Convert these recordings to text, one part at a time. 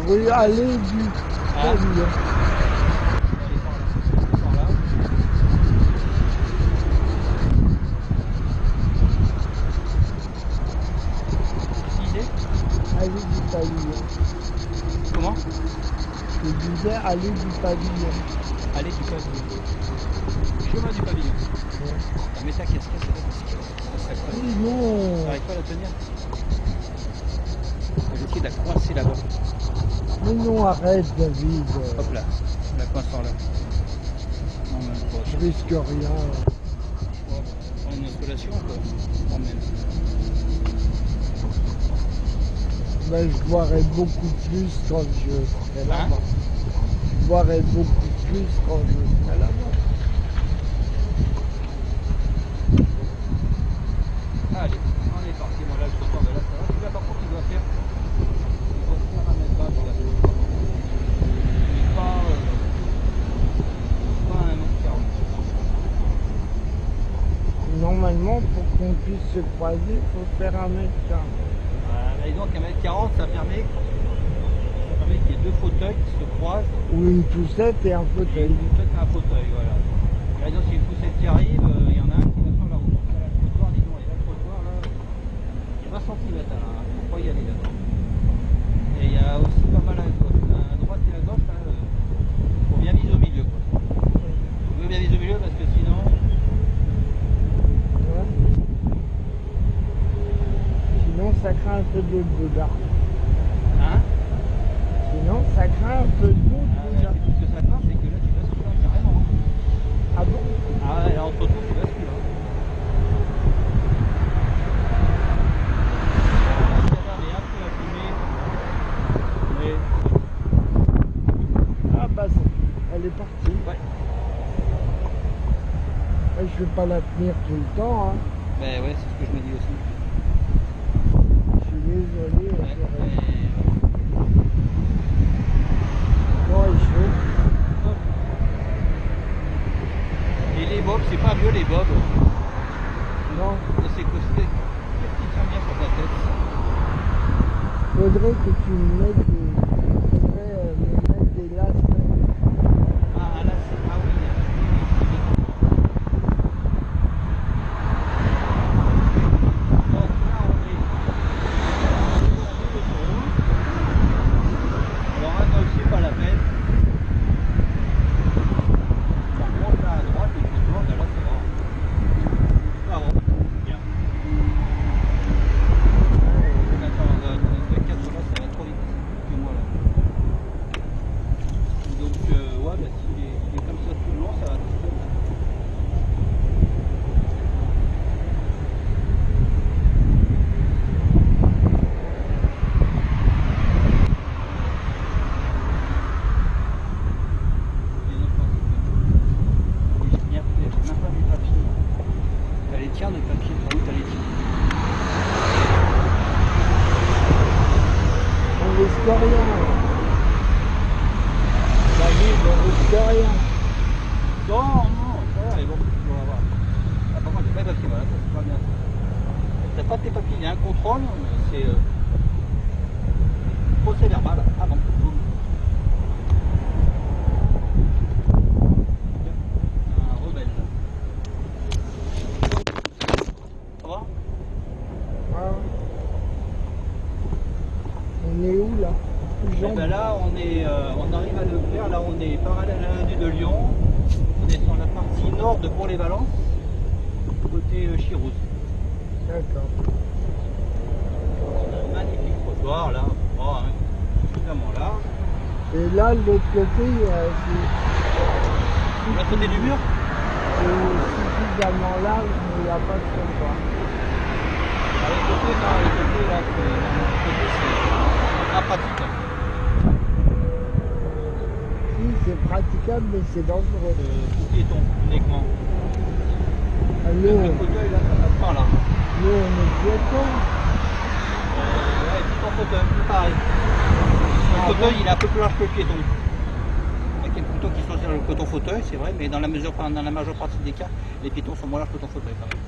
Rue allée du pavillon. Allée du pavillon. Comment? Je disais allée du pavillon. Allée du pavillon. Chemin du pavillon. Ouais. Mais ta casquette, Oui, non. t'arrives pas à la tenir? Je vais essayer de la coincer là-bas. Mais non, arrête, David. Hop là, la coince par là. Non, même pas. Je risque rien. En une collation quoi. Quand même. Ben, je boirai beaucoup plus quand je serai là-bas. Hein? Je boirai beaucoup plus quand je serai là-bas. Allez, on est parti. Moi là, je sors de là, ça va. Là, par contre, il doit faire 1 mètre bas, regarde. Mais pas 1 m40. Normalement, pour qu'on puisse se croiser, il faut faire 1 m40. Et donc 1 m40, ça permet qu'il y ait 2 fauteuils qui se croisent. Ou une poussette et un Et fauteuil. une poussette et un fauteuil, voilà. Et donc, s'il y a une poussette qui arrive, il y en a un qui va prendre la route. Là, le trottoir, dis donc, et là, le trottoir, là, il y a 20 cm, là, faut pas y aller, là. Et il y a aussi pas mal à gauche. À droite et à gauche, là, faut bien viser au milieu, quoi. Faut bien viser au milieu parce que sinon... Ouais. Sinon, ça craint un peu d'eau dedans. Hein? Sinon, ça craint un peu d'eau dedans. Ce que ça craint, c'est que là, tu bascules, hein, carrément. Ah bon? Ah ouais, là, entre tout, tu bascules, hein. La caverne est un peu abîmée, mais... Ah bah, elle est partie. Ouais. Ouais, je vais pas la tenir tout le temps. Hein. Ben ouais, c'est ce que je me dis aussi. Je suis désolé. Ouais, j'aurais- Bon, il chaud. Et les bobs, c'est pas mieux les bobs. Non, C'est qu'est-ce qui tient bien sur ta tête? faudrait que tu me mettes des... Faudrait me mettre des lacets. Ah là, c'est... Ah oui, donc là, on est... Alors à gauche, c'est pas la peine. Ça remonte là à droite et puis là, c'est bon. Ah bon, bien. Attends, le 4 là, ça va trop vite. Que moi là. Donc, ouais, bah, s'il est comme ça tout le long, ça va tout seul. T'as les tiens de papier, par où t'as les tiens? On risque rien. David, on risque rien. Non, ça va, mais bon, tu vas voir. Ah, par contre, j'ai pas les papiers, voilà, ça c'est pas bien. T'as pas tes papiers, il y a un contrôle, mais c'est procès verbal. Ah bon, boum. Un rebelle. Ça va? Ah. On est où là? Eh ben là, on arrive à Leclerc, là on est parallèle à l'avenue de Lyon. On est sur la partie nord de Pont-les-Valences, côté Chirouze. D'accord. On a un magnifique trottoir là, suffisamment large. Et là, de l'autre côté, De l'autre côté du mur, c'est suffisamment large, mais il n'y a pas de trottoir. à l'autre côté, non, l'autre côté là, c'est impraticable. Si, c'est praticable, mais c'est dangereux. Pour piéton uniquement. Ah, Le fauteuil là, ça passe pas là. nous, on est piétons. Ouais, et puis ton fauteuil, c'est pareil. Le fauteuil il est un peu plus large que le piéton. Il y a quelques piétons qui sont sur le coton fauteuil, c'est vrai, mais dans la majeure partie des cas, les piétons sont moins larges que ton fauteuil quand même.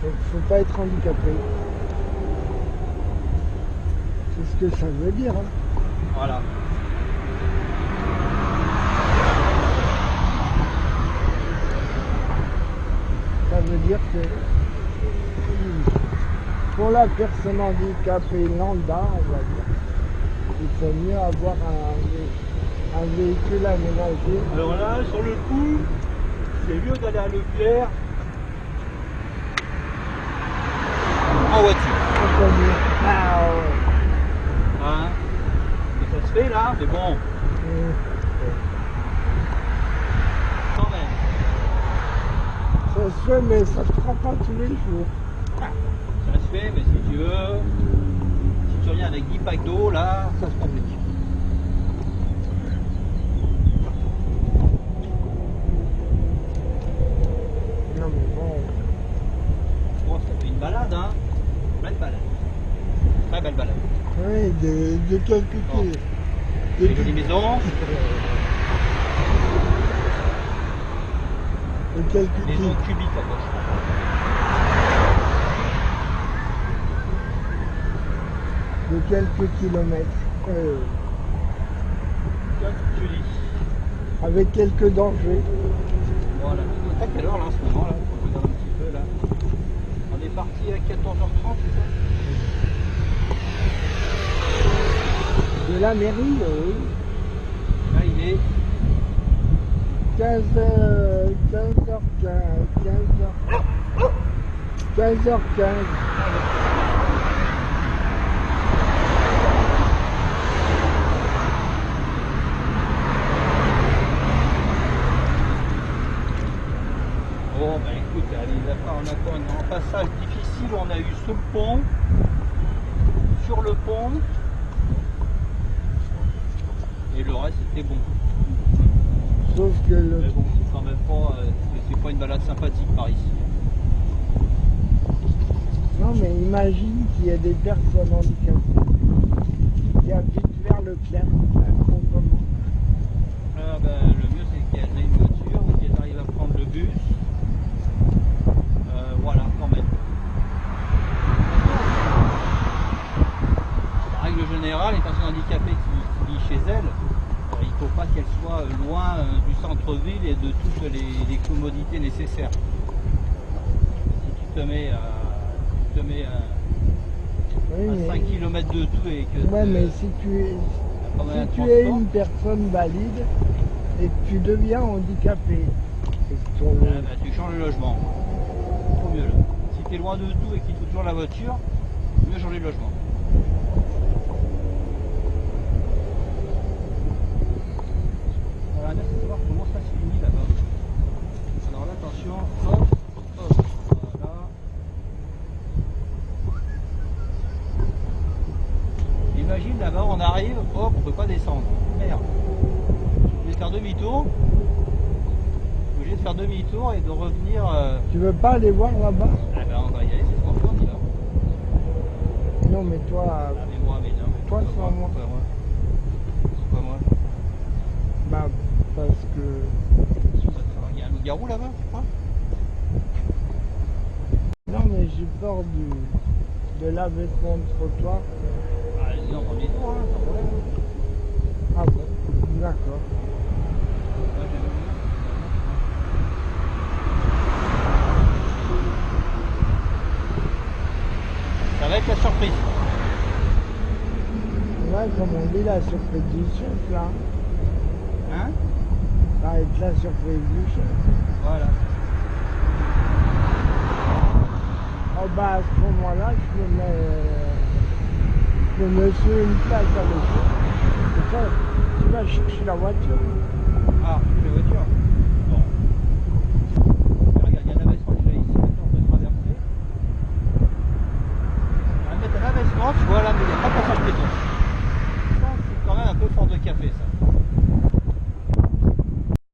Donc, faut pas être handicapé. C'est ce que ça veut dire. Hein. Voilà. Ça veut dire que pour la personne handicapée lambda, on va dire, il faut mieux avoir un véhicule aménagé. Alors là, sur le coup, c'est mieux d'aller à Leclerc en voiture. Ah ouais. Hein? Et ça se fait là, mais bon, quand même. Ça se fait, mais ça se prend pas tous les jours. Ça se fait, mais si tu veux, si tu viens avec 10 packs d'eau, là, ça se complique. Non mais bon. Bon, ça fait une balade, hein. Belle balade. Très belle balade. Oui, de quelques Bon. kilomètres. Des jolies maisons, De quelques maisons kilomètres. cubiques à gauche. De quelques kilomètres. Comme tu dis. Avec quelques dangers. Voilà. À quelle heure là en ce moment là? Faut que je regarde un petit peu là. On est parti à 14h30, c'est ça? De la mairie, oui. Là il est 15h15. Bon bah écoute, allez, d'accord, on a quoi? Un passage difficile, on a eu sous le pont, sur le pont, et le reste c'était bon. Sauf que le... Mais bon, c'est quand même pas, c'est pas une balade sympathique par ici. Non mais imagine qu'il y a des personnes handicapées qui habitent vers Leclerc. Comment? Ah bah, le mieux c'est qu'elles aient une voiture ou qu'elles arrivent à prendre le bus. Voilà, quand même. En règle générale, les personnes handicapées qui vivent chez elles, il ne faut pas qu'elles soient loin du centre-ville et de toutes les commodités nécessaires. Si tu te mets à, Oui, mais... 5 km de tout et que Ouais, mais si tu es une personne valide et que tu deviens handicapé, et que ton... tu changes le logement. Au mieux là. Si tu es loin de tout et qu'il faut toujours la voiture, mieux changer de logement. Voilà, là, c'est savoir comment ça se finit là-bas. Alors là, attention, hop, hop, voilà. Imagine là-bas, on arrive, hop, on peut pas descendre. Merde. Je vais faire demi-tour. Obligé de faire demi-tour et de revenir. Tu veux pas aller voir là-bas? Ah ben on va y aller, c'est ce qu'on fait, on y va. Non mais toi... Ah mais moi, mais non. Mais Toi, pourquoi sans moi. Pourquoi moi? Pourquoi moi? Bah, parce que... Il y a un loup-garou là-bas, tu crois? Non mais j'ai peur de l'avènement de trottoir. Ah, allez-y en premier tour, hein, sans problème. Ah bon, d'accord. Moi, j'aime bien. Ça va être la surprise. Ouais, comme on dit, la surprise du chef, là. Hein? Ça va être la surprise du chef. Voilà. Oh bah, à ce moment-là, je me suis une place avec toi. Et ça, tu vas chercher la voiture. Ah.